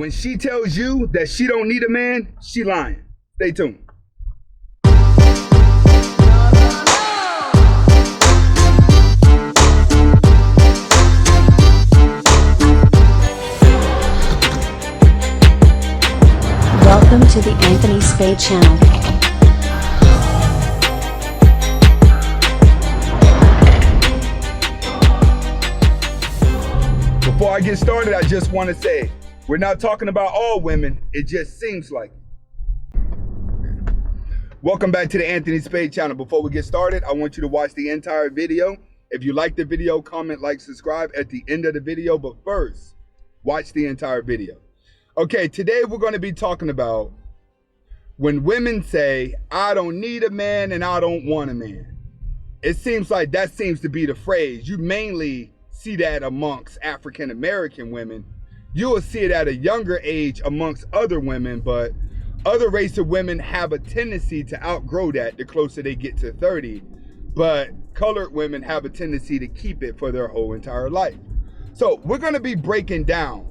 When she tells you that she don't need a man, she lying. Stay tuned. Welcome to the Anthony Spade channel. Before I get started, I just want to say, we're not talking about all women, it just seems like it. Welcome back to the Anthony Spade channel. Before we get started, I want you to watch the entire video. If you like the video, comment, like, subscribe at the end of the video, but first, watch the entire video. Okay, today we're going to be talking about when women say, I don't need a man and I don't want a man. It seems like that seems to be the phrase. You mainly see that amongst African American women. You will see it at a younger age amongst other women, but other race of women have a tendency to outgrow that the closer they get to 30. But colored women have a tendency to keep it for their whole entire life. So we're going to be breaking down,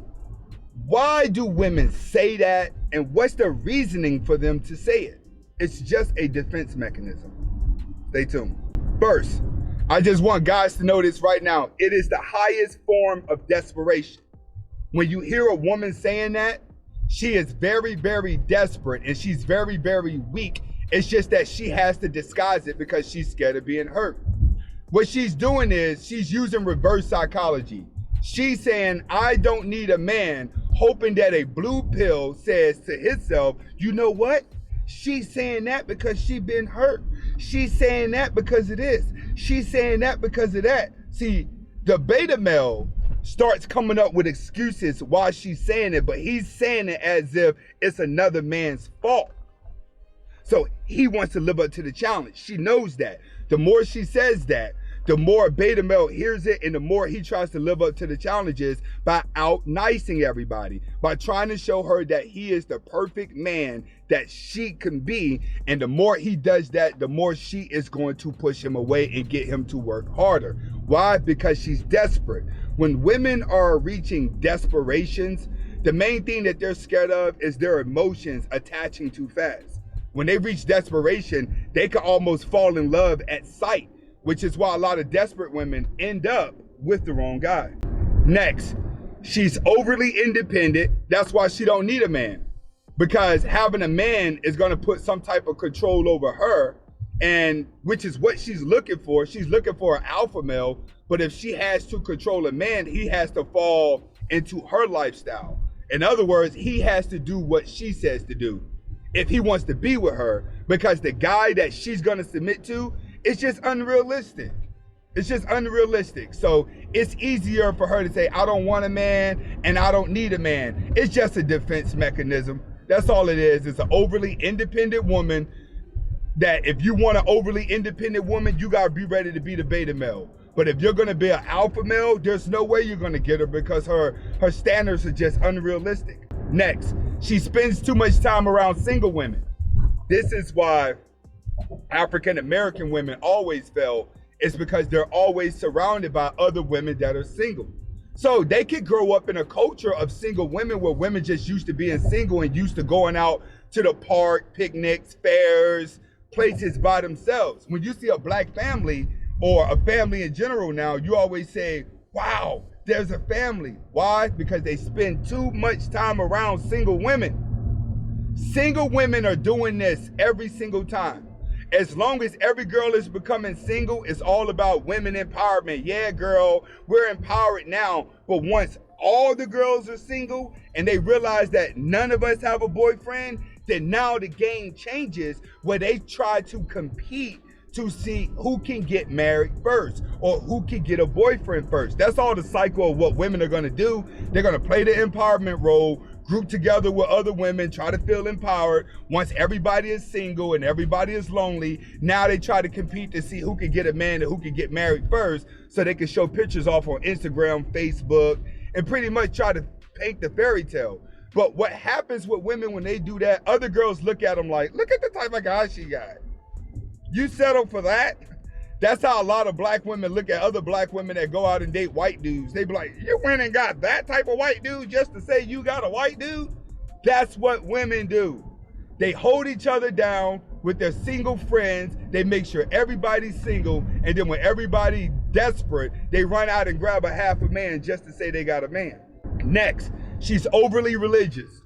why do women say that and what's the reasoning for them to say it? It's just a defense mechanism. Stay tuned. First, I just want guys to know this right now. It is the highest form of desperation. When you hear a woman saying that, she is very, very desperate and she's very, very weak. It's just that she has to disguise it because she's scared of being hurt. What she's doing is she's using reverse psychology. She's saying, I don't need a man, hoping that a blue pill says to himself, you know what? She's saying that because she's been hurt. She's saying that because of this. She's saying that because of that. See, the beta male starts coming up with excuses while she's saying it, but he's saying it as if it's another man's fault. So he wants to live up to the challenge. She knows that. The more she says that, the more beta male hears it and the more he tries to live up to the challenges by out-nicing everybody, by trying to show her that he is the perfect man that she can be. And the more he does that, the more she is going to push him away and get him to work harder. Why? Because she's desperate. When women are reaching desperations, the main thing that they're scared of is their emotions attaching too fast. When they reach desperation, they can almost fall in love at sight, which is why a lot of desperate women end up with the wrong guy. Next, she's overly independent. That's why she don't need a man, because having a man is going to put some type of control over her, and which is what she's looking for. She's looking for an alpha male, but if she has to control a man, he has to fall into her lifestyle. In other words, he has to do what she says to do if he wants to be with her, because the guy that she's going to submit to, it's just unrealistic. It's just unrealistic. So it's easier for her to say, I don't want a man and I don't need a man. It's just a defense mechanism. That's all it is. It's an overly independent woman that if you want an overly independent woman, you got to be ready to be the beta male. But if you're going to be an alpha male, there's no way you're going to get her because her standards are just unrealistic. Next, she spends too much time around single women. This is why African American women always fail. It's because they're always surrounded by other women that are single. So they could grow up in a culture of single women where women just used to being single and used to going out to the park, picnics, fairs, places by themselves. When you see a black family or a family in general now, you always say, wow, there's a family. Why? Because they spend too much time around single women. Single women are doing this every single time. As long as every girl is becoming single, it's all about women empowerment. Yeah, girl, we're empowered now. But once all the girls are single and they realize that none of us have a boyfriend, then now the game changes where they try to compete to see who can get married first or who can get a boyfriend first. That's all the cycle of what women are going to do. They're going to play the empowerment role, group together with other women, try to feel empowered. Once everybody is single and everybody is lonely, now they try to compete to see who can get a man and who can get married first so they can show pictures off on Instagram, Facebook, and pretty much try to paint the fairy tale. But what happens with women when they do that, other girls look at them like, look at the type of guy she got. You settle for that? That's how a lot of black women look at other black women that go out and date white dudes. They be like, you went and got that type of white dude just to say you got a white dude? That's what women do. They hold each other down with their single friends. They make sure everybody's single. And then when everybody's desperate, they run out and grab a half a man just to say they got a man. Next, she's overly religious.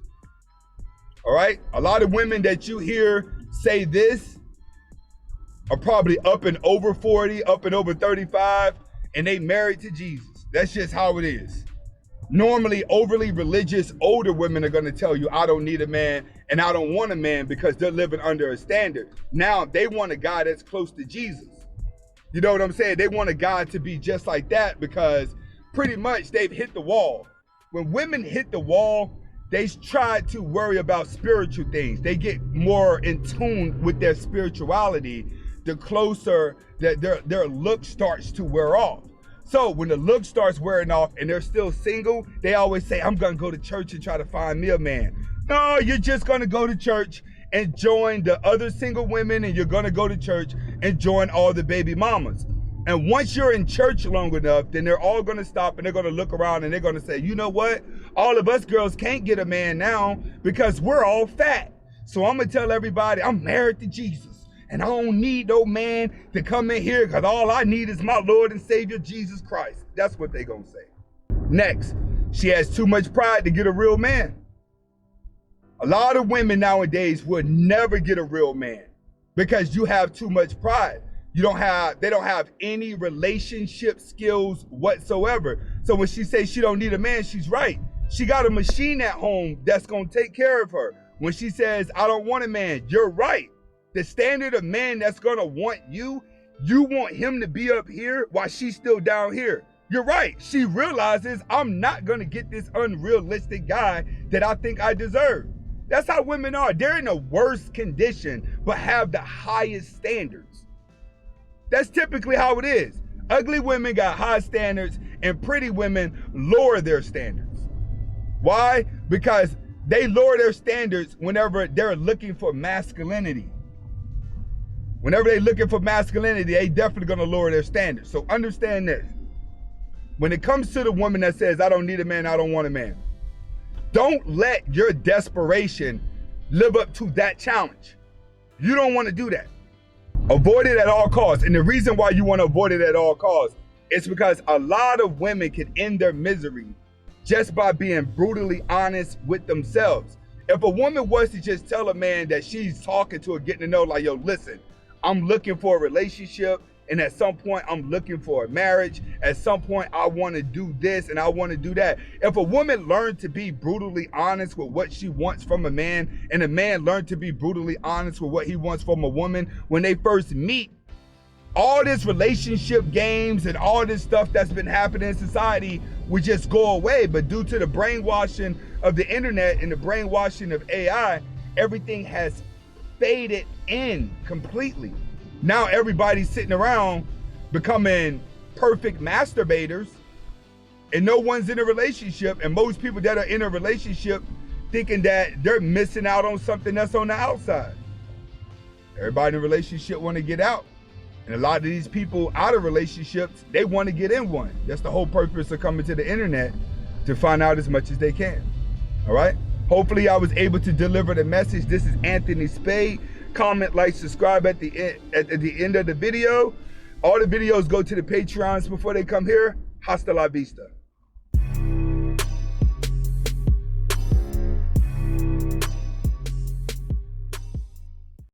All right? A lot of women that you hear say this are probably up and over 40, up and over 35, and they married to Jesus. That's just how it is. Normally, overly religious older women are going to tell you, I don't need a man and I don't want a man, because they're living under a standard. Now, they want a guy that's close to Jesus. You know what I'm saying? They want a guy to be just like that, because pretty much they've hit the wall. When women hit the wall, they try to worry about spiritual things. They get more in tune with their spirituality the closer that their look starts to wear off. So when the look starts wearing off and they're still single, they always say, I'm gonna go to church and try to find me a man. No, you're just gonna go to church and join the other single women, and you're gonna go to church and join all the baby mamas. And once you're in church long enough, then they're all gonna stop and they're gonna look around and they're gonna say, you know what? All of us girls can't get a man now because we're all fat. So I'm gonna tell everybody I'm married to Jesus. And I don't need no man to come in here, because all I need is my Lord and Savior, Jesus Christ. That's what they gonna say. Next, she has too much pride to get a real man. A lot of women nowadays would never get a real man because you have too much pride. They don't have any relationship skills whatsoever. So when she says she don't need a man, she's right. She got a machine at home that's gonna take care of her. When she says, I don't want a man, you're right. The standard of man that's gonna want you want him to be up here while she's still down here. You're right. She realizes I'm not gonna get this unrealistic guy that I think I deserve. That's how women are. They're in the worst condition, but have the highest standards. That's typically how it is. Ugly women got high standards and pretty women lower their standards. Why? Because they lower their standards whenever they're looking for masculinity. Whenever they're looking for masculinity, they definitely gonna lower their standards. So understand this. When it comes to the woman that says, I don't need a man, I don't want a man, don't let your desperation live up to that challenge. You don't wanna do that. Avoid it at all costs. And the reason why you wanna avoid it at all costs is because a lot of women can end their misery just by being brutally honest with themselves. If a woman was to just tell a man that she's talking to or getting to know, like, yo, listen, I'm looking for a relationship, and at some point I'm looking for a marriage. At some point I want to do this and I want to do that. If a woman learned to be brutally honest with what she wants from a man, and a man learned to be brutally honest with what he wants from a woman when they first meet, all this relationship games and all this stuff that's been happening in society would just go away. But due to the brainwashing of the internet and the brainwashing of AI, everything has faded in completely. Now everybody's sitting around becoming perfect masturbators, and no one's in a relationship. And most people that are in a relationship thinking that they're missing out on something that's on the outside. Everybody in a relationship want to get out. And a lot of these people out of relationships, they want to get in one. That's the whole purpose of coming to the internet, to find out as much as they can. All right? Hopefully I was able to deliver the message. This is Anthony Spade. Comment, like, subscribe at the end of the video. All the videos go to the Patreons before they come here. Hasta la vista.